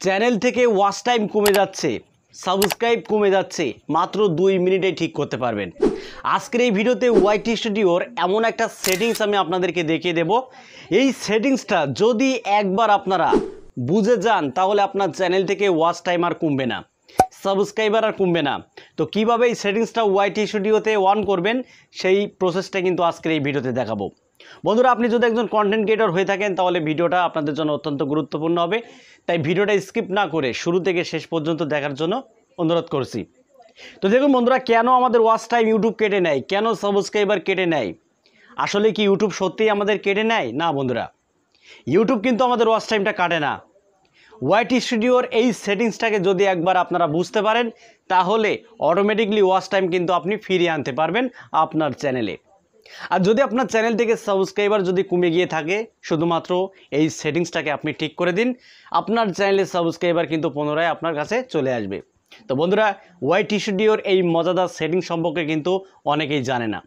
Channel থেকে watch time কমে যাচ্ছে, সাবস্ক্রাইব কমে যাচ্ছে, মাত্র 2 মিনিটে ঠিক করতে পারবেন। আজকের এই ভিডিওতে ওয়াইটি স্টুডিওর এমন একটা সেটিংস আমি আপনাদেরকে দেখিয়ে দেব। এই সেটিংসটা যদি একবার আপনারা বুঝে যান তাহলে আপনার চ্যানেল থেকে ওয়াচ টাইম আর কমবে না, সাবস্ক্রাইবার আর কমবে না। তো কিভাবে এই সেটিংসটা ওয়াইটি স্টুডিওতে অন করবেন সেই প্রসেসটা কিন্তু আজকের এই ভিডিওতে দেখাবো। বন্ধুরা, আপনি যদি একজন কন্টেন্ট ক্রিয়েটর হয়ে থাকেন তাহলে ভিডিওটা আপনাদের জন্য অত্যন্ত গুরুত্বপূর্ণ হবে, তাই ভিডিওটা স্কিপ না করে শুরু থেকে শেষ পর্যন্ত দেখার জন্য অনুরোধ করছি। তো দেখুন বন্ধুরা, কেন আমাদের ওয়াচ টাইম ইউটিউব কেটে নেয়, কেন সাবস্ক্রাইবার কেটে নেয়? আসলে কি ইউটিউব সত্যিই আমাদের কেটে নেয়? না বন্ধুরা, ইউটিউব কিন্তু আমাদের ওয়াচ টাইমটা কাটে না। ওয়াইটি স্টুডিওর এই সেটিংসটাকে যদি একবার আপনারা বুঝতে পারেন তাহলে অটোমেটিকলি ওয়াচ টাইম কিন্তু আপনি ফিরিয়ে আনতে পারবেন আপনার চ্যানেলে। আর যদি আপনার চ্যানেল থেকে সাবস্ক্রাইবার যদি কমে গিয়ে থাকে, শুধুমাত্র এই সেটিংসটাকে আপনি ঠিক করে দিন, আপনার চ্যানেলের সাবস্ক্রাইবার কিন্তু পুনরায় আপনার কাছে চলে আসবে। তো বন্ধুরা, ওয়াইটি স্টুডিওর এই মজাদার সেটিং সম্পর্কে কিন্তু অনেকেই জানে না।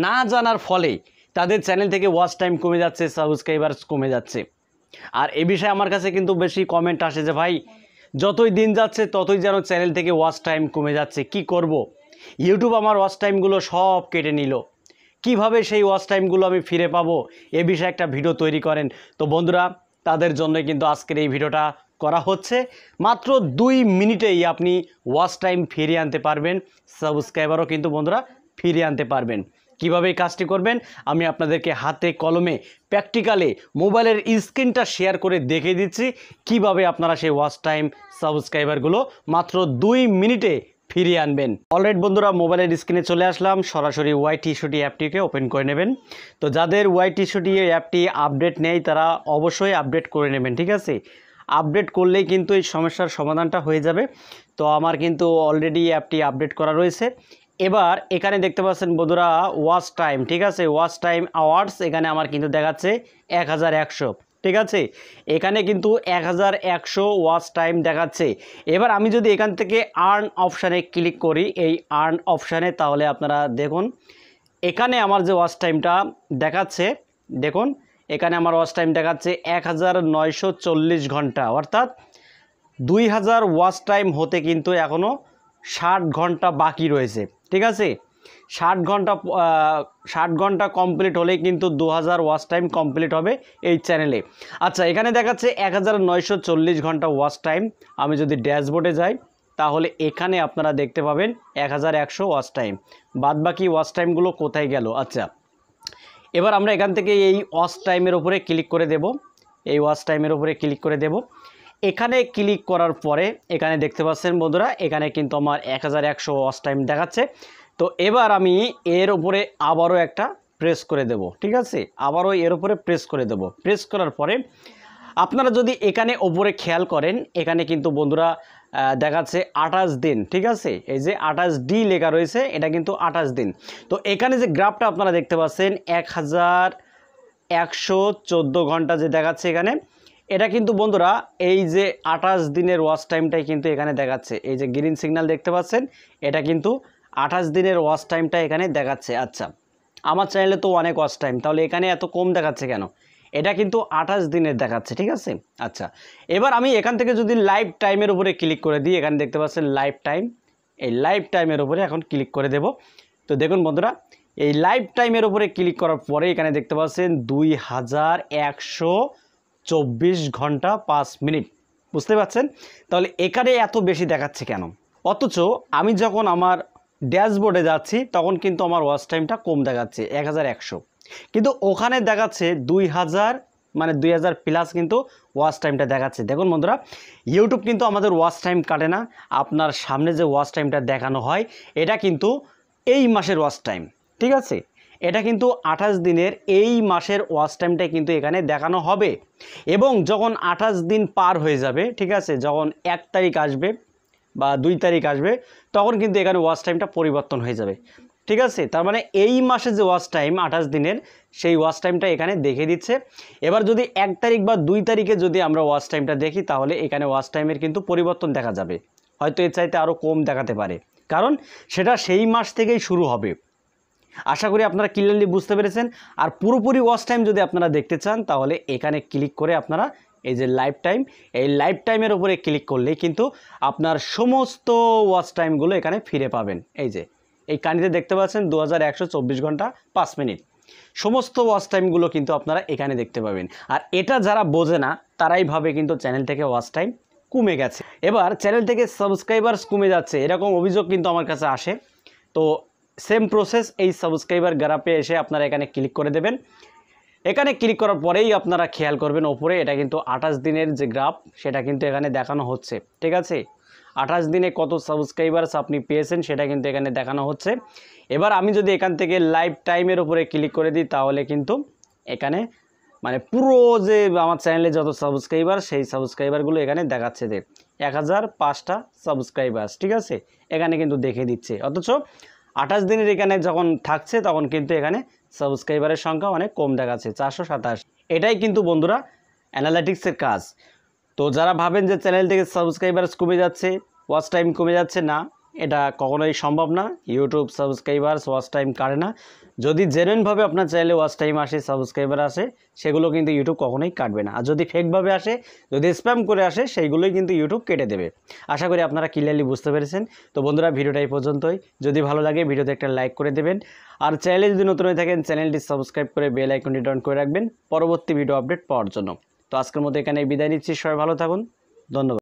না জানার ফলে তাদের চ্যানেল থেকে ওয়াচ টাইম কমে যাচ্ছে, সাবস্ক্রাইবার কমে যাচ্ছে। আর এ বিষয়ে আমার কাছে কিন্তু বেশি কমেন্ট আসে যে ভাই, যতই দিন যাচ্ছে ততই যেন চ্যানেল থেকে ওয়াচ টাইম কমে যাচ্ছে, কি করব? ইউটিউব আমার ওয়াচ টাইমগুলো সব কেটে নিল, কিভাবে সেই ওয়াচ টাইমগুলো আমি ফিরে পাবো? এ বিষয়ে একটা ভিডিও তৈরি করেন। তো বন্ধুরা, তাদের জন্য কিন্তু আজকের এই ভিডিওটা করা হচ্ছে। মাত্র 2 মিনিটেই আপনি ওয়াচ টাইম ফিরিয়ে আনতে পারবেন, সাবস্ক্রাইবারও কিন্তু বন্ধুরা ফিরিয়ে আনতে পারবেন। কিভাবে এই কাজটি করবেন আমি আপনাদেরকে হাতে কলমে প্র্যাকটিক্যালে মোবাইলের স্ক্রিনটা শেয়ার করে দেখিয়ে দিচ্ছি, কিভাবে আপনারা সেই ওয়াচ টাইম সাবস্ক্রাইবারগুলো মাত্র 2 মিনিটে ফিরিয়ে আনবেন। অলরাইট বন্ধুরা, মোবাইলের স্ক্রিনে চলে আসলাম। সরাসরি ওয়াইটি স্টুডিও অ্যাপটিকে ওপেন করে নেবেন। তো যাদের ওয়াইটি স্টুডিও অ্যাপটি আপডেট নেই তারা অবশ্যই আপডেট করে নেবেন, ঠিক আছে? আপডেট করলেই কিন্তু এই সমস্যার সমাধানটা হয়ে যাবে। তো আমার কিন্তু অলরেডি অ্যাপটি আপডেট করা রয়েছে। এবার এখানে দেখতে পাচ্ছেন বন্ধুরা ওয়াচ টাইম, ঠিক আছে? ওয়াচ টাইম আওয়ার্স এখানে আমার কিন্তু দেখাচ্ছে 1100, ঠিক আছে? এখানে কিন্তু 1100 ওয়াচ টাইম দেখাচ্ছে। এবার আমি যদি এখান থেকে আর্ন অপশানে ক্লিক করি, এই আর্ন অপশানে, তাহলে আপনারা দেখুন এখানে আমার যে ওয়াচ টাইমটা দেখাচ্ছে, দেখুন এখানে আমার ওয়াচ টাইম দেখাচ্ছে 1940 ঘন্টা, অর্থাৎ 2000 ওয়াচ টাইম হতে কিন্তু এখনও 60 ঘন্টা বাকি রয়েছে, ঠিক আছে? 60 ঘন্টা কমপ্লিট হলেই কিন্তু 2000 ওয়াচ টাইম কমপ্লিট হবে এই চ্যানেলে। আচ্ছা, এখানে দেখাচ্ছে 1940 ঘন্টা ওয়াচ টাইম। আমি যদি ড্যাশবোর্ডে যাই তাহলে এখানে আপনারা দেখতে পাবেন 1100 ওয়াচ টাইম। বাদ বাকি ওয়াচ টাইমগুলো কোথায় গেল? আচ্ছা, এবার আমরা এখান থেকে এই ওয়াচ টাইমের উপরে ক্লিক করে দেব, এই ওয়াচ টাইমের উপরে ক্লিক করে দেব। এখানে ক্লিক করার পরে এখানে দেখতে পাচ্ছেন বন্ধুরা, এখানে কিন্তু আমার 1100 ওয়াচ টাইম দেখাচ্ছে। তো এবার আমি এর উপরে আবারও একটা প্রেস করে দেব, ঠিক আছে? আবারও এর উপরে প্রেস করে দেব। প্রেস করার পরে আপনারা যদি এখানে ওপরে খেয়াল করেন, এখানে কিন্তু বন্ধুরা দেখাচ্ছে 28 দিন, ঠিক আছে? এই যে 28D লেখা রয়েছে, এটা কিন্তু 28 দিন। তো এখানে যে গ্রাফটা আপনারা দেখতে পাচ্ছেন 1114 ঘন্টা যে দেখাচ্ছে এখানে, এটা কিন্তু বন্ধুরা এই যে 28 দিনের ওয়াচ টাইমটাই কিন্তু এখানে দেখাচ্ছে। এই যে গ্রিন সিগন্যাল দেখতে পাচ্ছেন, এটা কিন্তু 28 দিনের ওয়াচ টাইমটা এখানে দেখাচ্ছে। আচ্ছা, আমার চ্যানেলে তো অনেক ওয়াচ টাইম, তাহলে এখানে এত কম দেখাচ্ছে কেন? এটা কিন্তু 28 দিনের দেখাচ্ছে, ঠিক আছে? আচ্ছা, এবার আমি এখান থেকে যদি লাইভ টাইমের উপরে ক্লিক করে দিই, এখানে দেখতে পাচ্ছেন লাইভ টাইম, এই লাইভ টাইমের উপরে এখন ক্লিক করে দেব। তো দেখুন বন্ধুরা, এই লাইভ টাইমের উপরে ক্লিক করার পরে এখানে দেখতে পাচ্ছেন 2124 ঘন্টা 5 মিনিট। বুঝতে পারছেন? তাহলে এখানে এত বেশি দেখাচ্ছে কেন? অথচ আমি যখন আমার ড্যাশবোর্ডে যাচ্ছি তখন কিন্তু আমার ওয়াচ টাইমটা কম দেখাচ্ছে 1100, কিন্তু ওখানে দেখাচ্ছে 2000, মানে 2000 প্লাস কিন্তু ওয়াচ টাইমটা দেখাচ্ছে। দেখুন বন্ধুরা, ইউটিউব কিন্তু আমাদের ওয়াচ টাইম কাটে না। আপনার সামনে যে ওয়াচ টাইমটা দেখানো হয় এটা কিন্তু এই মাসের ওয়াচ টাইম, ঠিক আছে? এটা কিন্তু 28 দিনের এই মাসের ওয়াচ টাইমটা কিন্তু এখানে দেখানো হবে। এবং যখন 28 দিন পার হয়ে যাবে, ঠিক আছে, যখন 1 তারিখ আসবে বা 2 তারিখ আসবে তখন কিন্তু এখানে ওয়াচ টাইমটা পরিবর্তন হয়ে যাবে, ঠিক আছে? তার মানে এই মাসে যে ওয়াচ টাইম 28 দিনের, সেই ওয়াচ টাইমটা এখানে দেখে দিচ্ছে। এবার যদি 1 তারিখ বা 2 তারিখে যদি আমরা ওয়াচ টাইমটা দেখি তাহলে এখানে ওয়াচ টাইমের কিন্তু পরিবর্তন দেখা যাবে, হয়তো এর চাইতে আরও কম দেখাতে পারে, কারণ সেটা সেই মাস থেকেই শুরু হবে। আশা করি আপনারা ক্লিয়ারলি বুঝতে পেরেছেন। আর পুরোপুরি ওয়াচ টাইম যদি আপনারা দেখতে চান তাহলে এখানে ক্লিক করে আপনারা এই যে লাইফ টাইম, এই লাইফ টাইমের উপরে ক্লিক করলেই কিন্তু আপনার সমস্ত ওয়াচ টাইমগুলো এখানে ফিরে পাবেন। এই যে এই কানিতে দেখতে পাচ্ছেন 2124 ঘন্টা 5 মিনিট, সমস্ত ওয়াচ টাইমগুলো কিন্তু আপনারা এখানে দেখতে পাবেন। আর এটা যারা বোঝে না তারাই ভাবে কিন্তু চ্যানেল থেকে ওয়াচ টাইম কমে গেছে। এবার চ্যানেল থেকে সাবস্ক্রাইবার্স কমে যাচ্ছে এরকম অভিযোগ কিন্তু আমার কাছে আসে। তো সেম প্রসেস, এই সাবস্ক্রাইবার গ্রাফে এসে আপনারা এখানে ক্লিক করে দেবেন। এখানে ক্লিক করার পরেই আপনারা খেয়াল করবেন ওপরে এটা কিন্তু 28 দিনের যে গ্রাফ সেটা কিন্তু এখানে দেখানো হচ্ছে, ঠিক আছে। 28 দিনে কত সাবস্ক্রাইবার্স আপনি পেয়েছেন সেটা কিন্তু এখানে দেখানো হচ্ছে। এবার আমি যদি এখান থেকে লাইফ টাইমের উপরে ক্লিক করে দিই তাহলে কিন্তু এখানে মানে পুরো যে আমার চ্যানেলে যত সাবস্ক্রাইবার সেই সাবস্ক্রাইবারগুলো এখানে দেখাচ্ছে যে 1005টা সাবস্ক্রাইবার্স, ঠিক আছে, এখানে কিন্তু দেখে দিচ্ছে। অথচ 28 দিনের এখানে যখন থাকছে তখন কিন্তু এখানে সাবস্ক্রাইবারের সংখ্যা অনেক কম দেখাচ্ছে, 427। এটাই কিন্তু বন্ধুরা অ্যানালিটিক্সের কাজ। তো যারা ভাবেন যে চ্যানেল থেকে সাবস্ক্রাইবার্স কমে যাচ্ছে, ওয়াচ টাইম কমে যাচ্ছে, না, এটা কখনোই সম্ভব না। ইউটিউব সাবস্ক্রাইবার্স ওয়াচ টাইম কাটে না। যদি জেনুইনভাবে আপনার চ্যানেলে ওয়াচ টাইম আসে, সাবস্ক্রাইবার আসে, সেগুলো কিন্তু ইউটিউব কখনোই কাটবে না। আর যদি ফেকভাবে আসে, যদি স্প্যাম করে আসে, সেইগুলোই কিন্তু ইউটিউব কেটে দেবে। আশা করি আপনারা ক্লিয়ারলি বুঝতে পেরেছেন। তো বন্ধুরা ভিডিওটা এই পর্যন্তই। যদি ভালো লাগে ভিডিওতে একটা লাইক করে দেবেন, আর চ্যানেলে যদি নতুন হয়ে থাকেন চ্যানেলটি সাবস্ক্রাইব করে বেল আইকনটি অন করে রাখবেন পরবর্তী ভিডিও আপডেট পাওয়ার জন্য। তো আজকের মতো এখানে বিদায় নিচ্ছি, সবাই ভালো থাকুন, ধন্যবাদ।